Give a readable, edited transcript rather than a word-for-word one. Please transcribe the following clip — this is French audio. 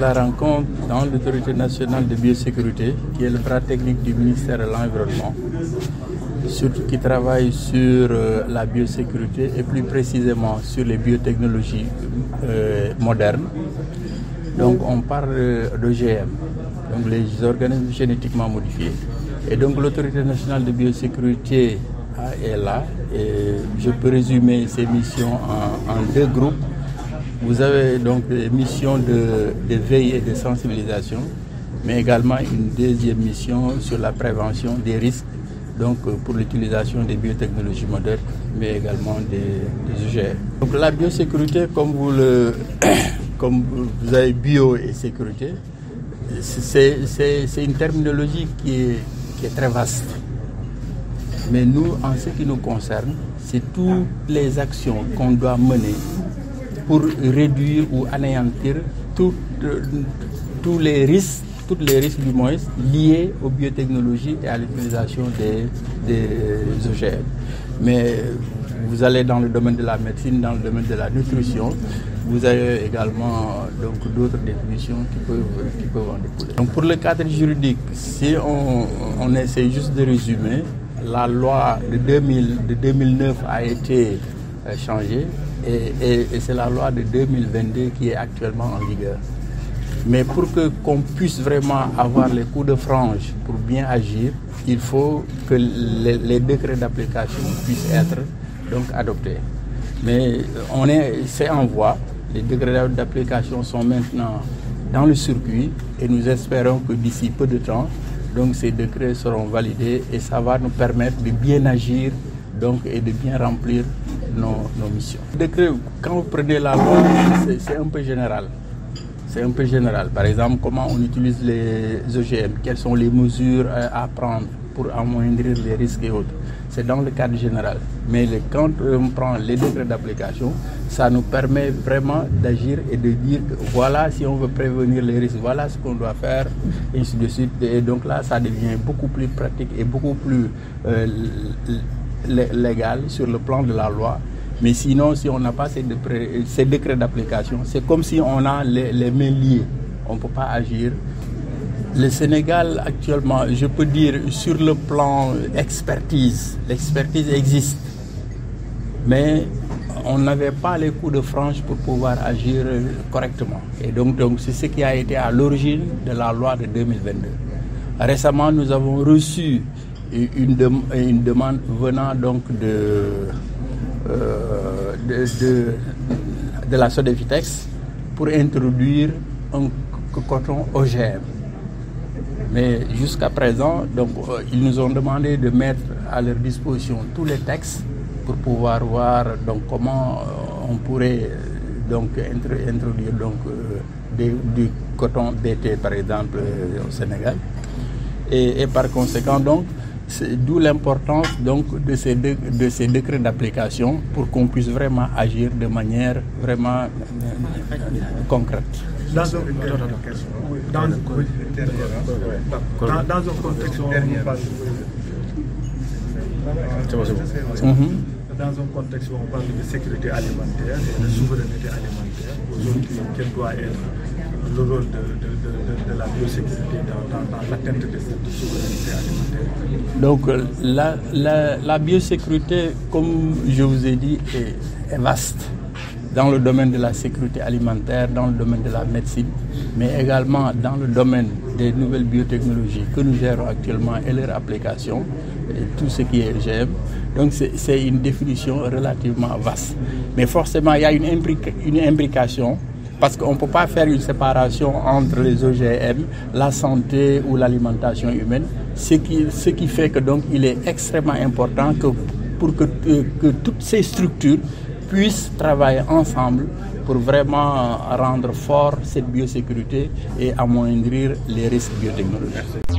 la rencontre dans l'Autorité nationale de biosécurité, qui est le bras technique du ministère de l'Environnement, surtout qui travaille sur la biosécurité et plus précisément sur les biotechnologies modernes. Donc on parle d'OGM, donc les organismes génétiquement modifiés. Et donc l'Autorité nationale de biosécurité est là, et je peux résumer ces missions en deux groupes. Vous avez donc des missions de veille et de sensibilisation, mais également une deuxième mission sur la prévention des risques, donc pour l'utilisation des biotechnologies modernes, mais également des OGM. Donc la biosécurité, comme vous avez bio et sécurité, c'est une terminologie qui est très vaste. Mais nous, en ce qui nous concerne, c'est toutes les actions qu'on doit mener pour réduire ou anéantir tous les risques du moins liés aux biotechnologies et à l'utilisation des OGM. Mais vous allez dans le domaine de la médecine, dans le domaine de la nutrition, vous avez également d'autres définitions qui peuvent en découler. Donc pour le cadre juridique, si on essaie juste de résumer, la loi de 2009 a été changée et c'est la loi de 2022 qui est actuellement en vigueur. Mais pour qu'on puisse vraiment avoir les coups de frange pour bien agir, il faut que les décrets d'application puissent être donc adoptés. Mais c'est en voie. Les décrets d'application sont maintenant dans le circuit et nous espérons que d'ici peu de temps, donc ces décrets seront validés et ça va nous permettre de bien agir et de bien remplir nos missions. Le décret, quand vous prenez la loi, c'est un peu général. C'est un peu général. Par exemple, comment on utilise les OGM, quelles sont les mesures à prendre pour amoindrir les risques et autres. C'est dans le cadre général. Mais quand on prend les décrets d'application, ça nous permet vraiment d'agir et de dire que voilà, si on veut prévenir les risques, voilà ce qu'on doit faire, et ainsi de suite. Et donc là, ça devient beaucoup plus pratique et beaucoup plus légal sur le plan de la loi. Mais sinon, si on n'a pas ces décrets d'application, c'est comme si on a les mains liées. On ne peut pas agir. Le Sénégal, actuellement, je peux dire, sur le plan expertise, l'expertise existe. Mais on n'avait pas les coups de frange pour pouvoir agir correctement. Et donc c'est ce qui a été à l'origine de la loi de 2022. Récemment, nous avons reçu une demande venant donc de la Sodefitex pour introduire un coton OGM. Mais jusqu'à présent, ils nous ont demandé de mettre à leur disposition tous les textes pour pouvoir voir comment on pourrait introduire du coton BT par exemple au Sénégal. Et par conséquent d'où l'importance de ces décrets d'application pour qu'on puisse vraiment agir de manière vraiment concrète. Dans un contexte où on parle de sécurité alimentaire et de souveraineté alimentaire, aujourd'hui, quel doit être le rôle de la biosécurité dans l'atteinte de cette souveraineté alimentaire? Donc la biosécurité, comme je vous ai dit, est vaste dans le domaine de la sécurité alimentaire, dans le domaine de la médecine, mais également dans le domaine des nouvelles biotechnologies que nous gérons actuellement et leur application, et tout ce qui est OGM. Donc c'est une définition relativement vaste. Mais forcément, il y a une imbrication, parce qu'on ne peut pas faire une séparation entre les OGM, la santé ou l'alimentation humaine, ce qui fait que il est extrêmement important pour que toutes ces structures puissent travailler ensemble pour vraiment rendre fort cette biosécurité et amoindrir les risques biotechnologiques.